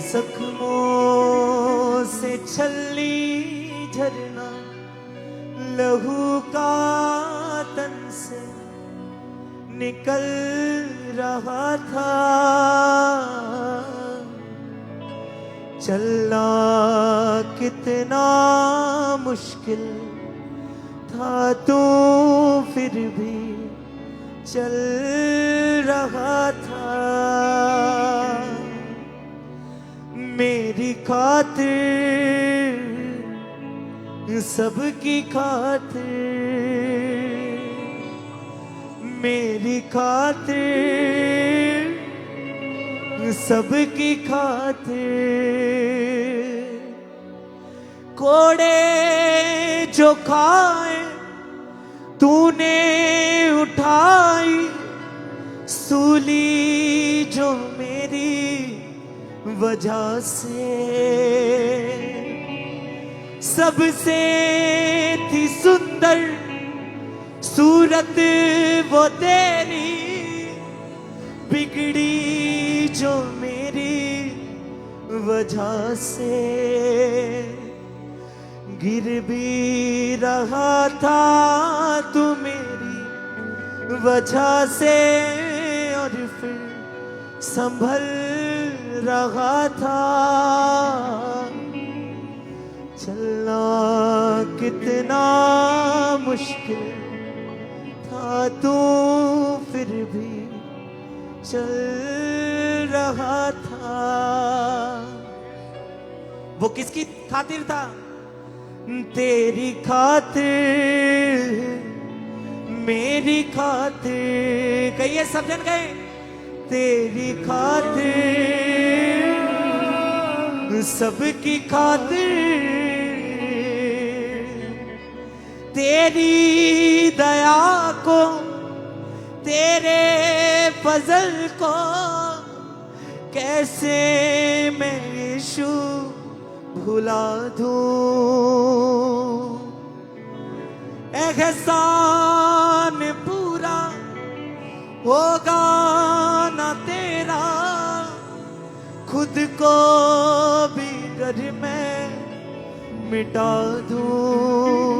जख्मों से छलनी झरना लहू का तन से निकल रहा था। चलना कितना मुश्किल था तू फिर भी चल रहा था। मेरी खातिर सबकी खातिर, मेरी खातिर सबकी खातिर, कोड़े जो खाए तूने उठाई, सूली जो मेरी वजह से, सबसे थी सुंदर सूरत वो तेरी, बिगड़ी जो मेरी वजह से। गिर भी रहा था तू मेरी वजह से, और फिर संभल रहा था। चलना कितना मुश्किल था तू फिर भी चल रहा था। वो किसकी खातिर था? तेरी खातिर, मेरी खातिर, कहिए सब जन गए। तेरी खातिर सबकी खातिर, तेरी दया को, तेरे फजल को कैसे मैं यीशु भुला दूं। एहसान पूरा होगा ना तेरा, खुद को भी गर मैं मिटा दूं।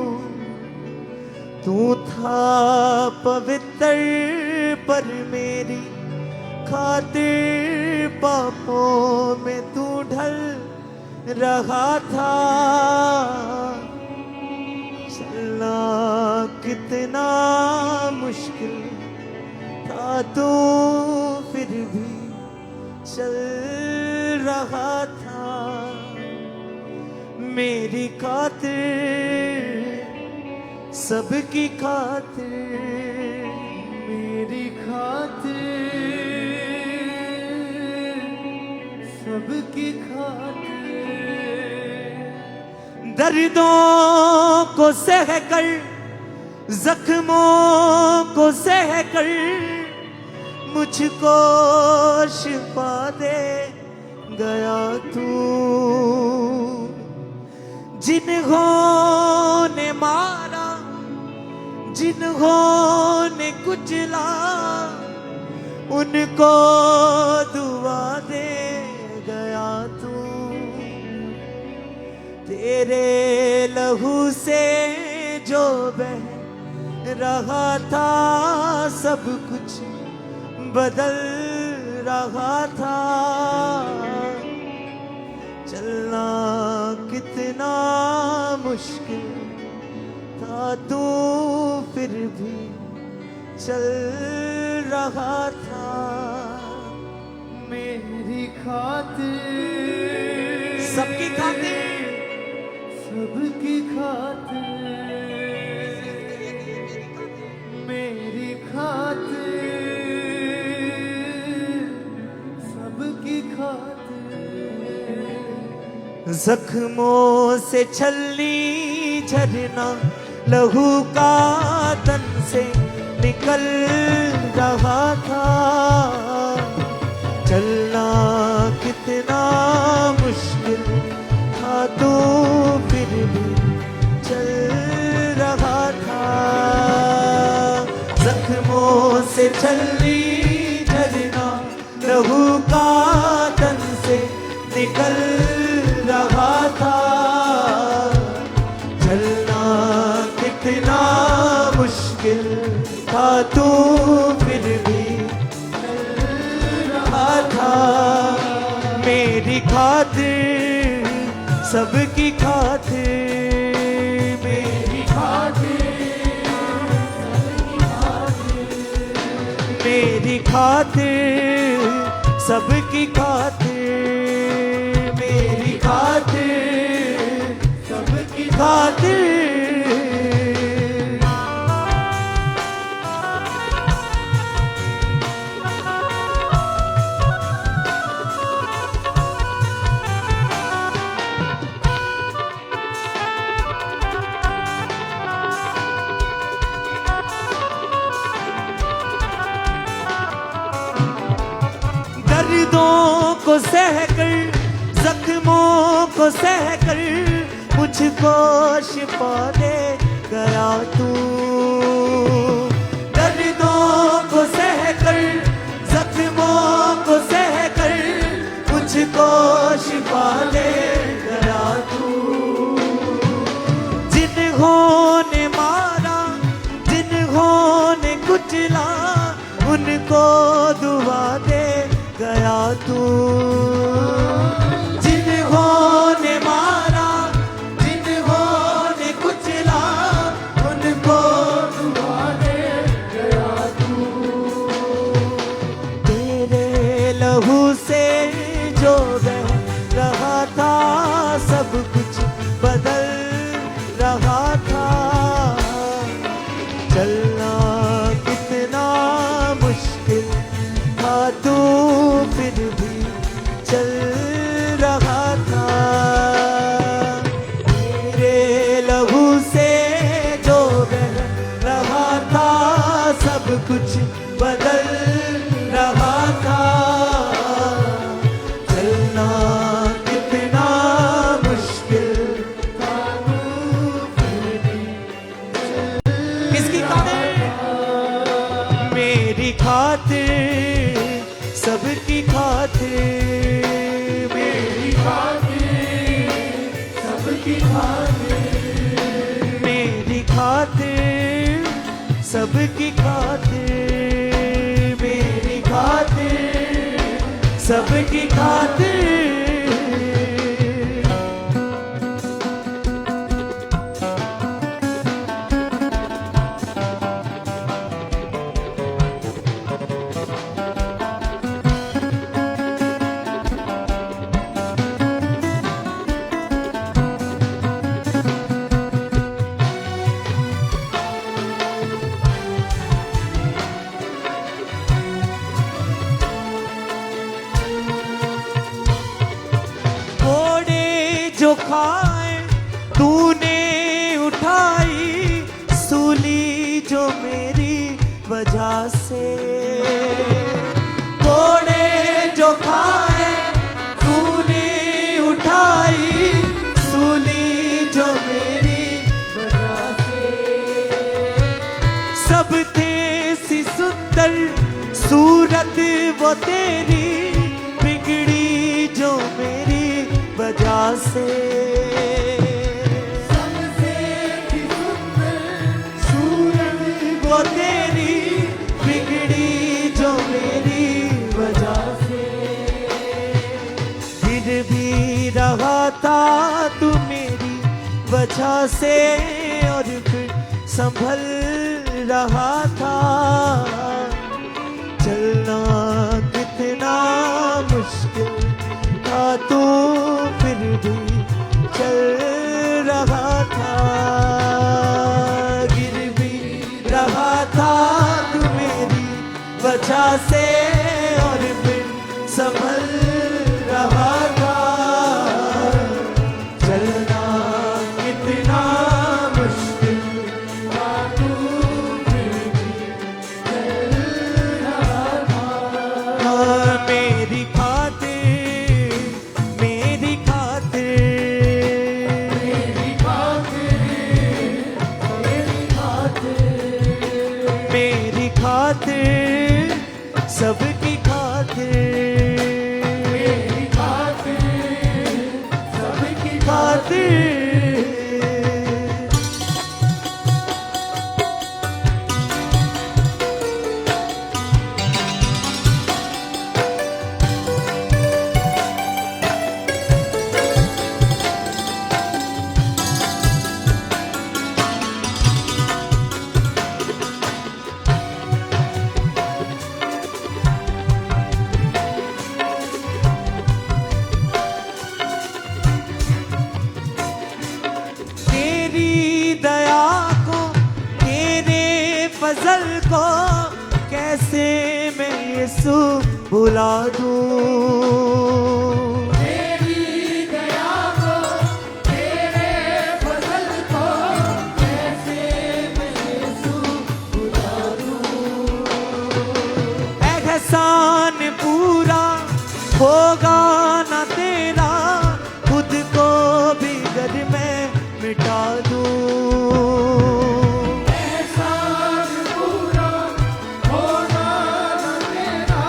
तू था पवित्र पर मेरी खातिर पापों में तू ढल रहा था। चलना कितना मुश्किल था तू फिर भी चल रहा था। मेरी खातिर सबकी खातिर, मेरी खातिर सबकी खातिर, दर्दों को सहकर, जख्मों को सहकर मुझको शिफा दे गया तू। जिन्होंने मारा, जिन्होंने कुचला, उनको दुआ दे गया तू। तेरे लहू से जो बह रहा था, सब कुछ बदल रहा था। चलना कितना मुश्किल था तू फिर भी चल रहा था। मेरी खातिर सबकी खातिर, सबकी खातिर, मेरी खातिर सबकी खातिर। जख्मों से छलनी झरना लहू का तन से निकल रहा था। चलना कितना मुश्किल था तू फिर भी चल रहा था। जख्मों से छलनी झरना लहू का तन से निकल रहा था। चलना कितना मुश्किल था तू फिर भी चल रहा था। मेरी खातिर सबकी खातिर, मेरी खातिर सबकी खातिर, मेरी खातिर सबकी खातिर, मेरी खातिर सबकी खातिर। दर्दों को सहकर, जख्मों को सहकर मुझको शिफा दे गया तू। दर्दों को सहकर, जख्मों को सहकर मुझको शिफा दे गया तू। जिन्होंने मारा, जिन्होंने कुचला, उनको दुआ दे गया तू। जिन्होंने मारा, जिन्होंने कुचला, उनको दुआ दे गया तू। तेरे लहू से जो बह रहा था, सब कुछ बदल रहा था। चलना कितना मुश्किल था तू फिर भी चल रहा था। तेरे लहू से जो बह रहा था, सब कुछ बदल रहा था। चलना कितना मुश्किल था तू फिर भी चल। किसकी खातिर? मेरी खातिर सबकी खातिर, मेरी खातिर सबकी खातिर, मेरी खातिर सबकी खातिर, मेरी खातिर सबकी खातिर। जो खाए तूने उठाई, सूली जो मेरी वजह से। कोड़े जो खाए तूने उठाई, सूली जो मेरी वजह से। सब थे सी सुंदर सूरत वो तेरी, बिगड़ी जो मेरी वजह से। सबसे सुंदर सूरत वो तेरी, बिगड़ी जो मेरी वजह से। गिर भी रहा था तू मेरी वजह से, और फिर संभल रहा था। चलना कितना मुश्किल था तू फिर भी चल रहा था। गिर भी रहा था तू मेरी वजह से, और फिर संभल रहा था। चलना कितना मुश्किल था तू फिर भी चल रहा था। फजल को कैसे मैं यीशु भुला दूं। एहसान पूरा होगा ना तेरा, खुद को भी घर में मिटा दूं। एहसान पूरा होगा ना तेरा,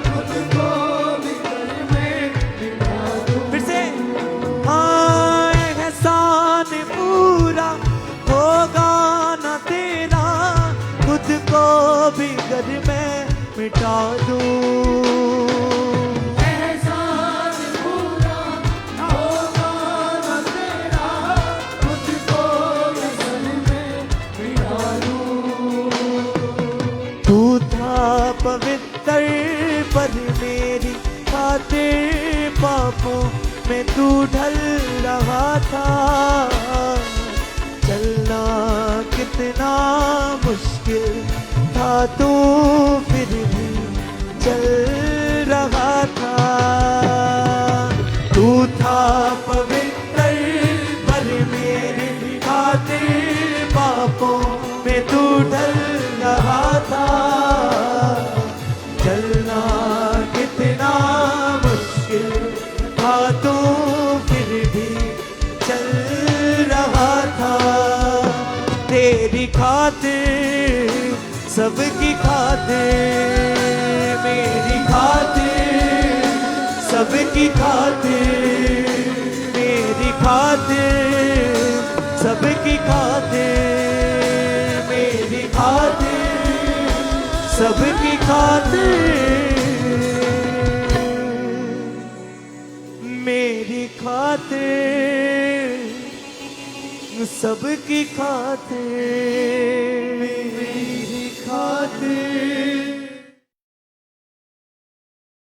खुद को भी घर में मिटा दूं। फिर से हाँ, एहसान पूरा होगा ना तेरा, खुद को भी घर में मिटा दूं। एहसान पूरा होगा ना तेरा, खुद को भी घर में मिटा दूं। तू था पवित्र पर मेरी खातिर पापों में तू ढल रहा था। चलना कितना मुश्किल था, तू फिर भी चल रहा था। तू था पवित्र पर मेरी खातिर पापों में तू ढल रहा था। चलना कितना मुश्किल था, तू फिर भी चल रहा था। तेरी खातिर सबकी खातिर, मेरी खातिर सबकी खातिर, मेरी खातिर सबकी खातिर, मेरी खातिर सबकी खातिर, मेरी खातिर सबकी खातिर, मेरी खातिर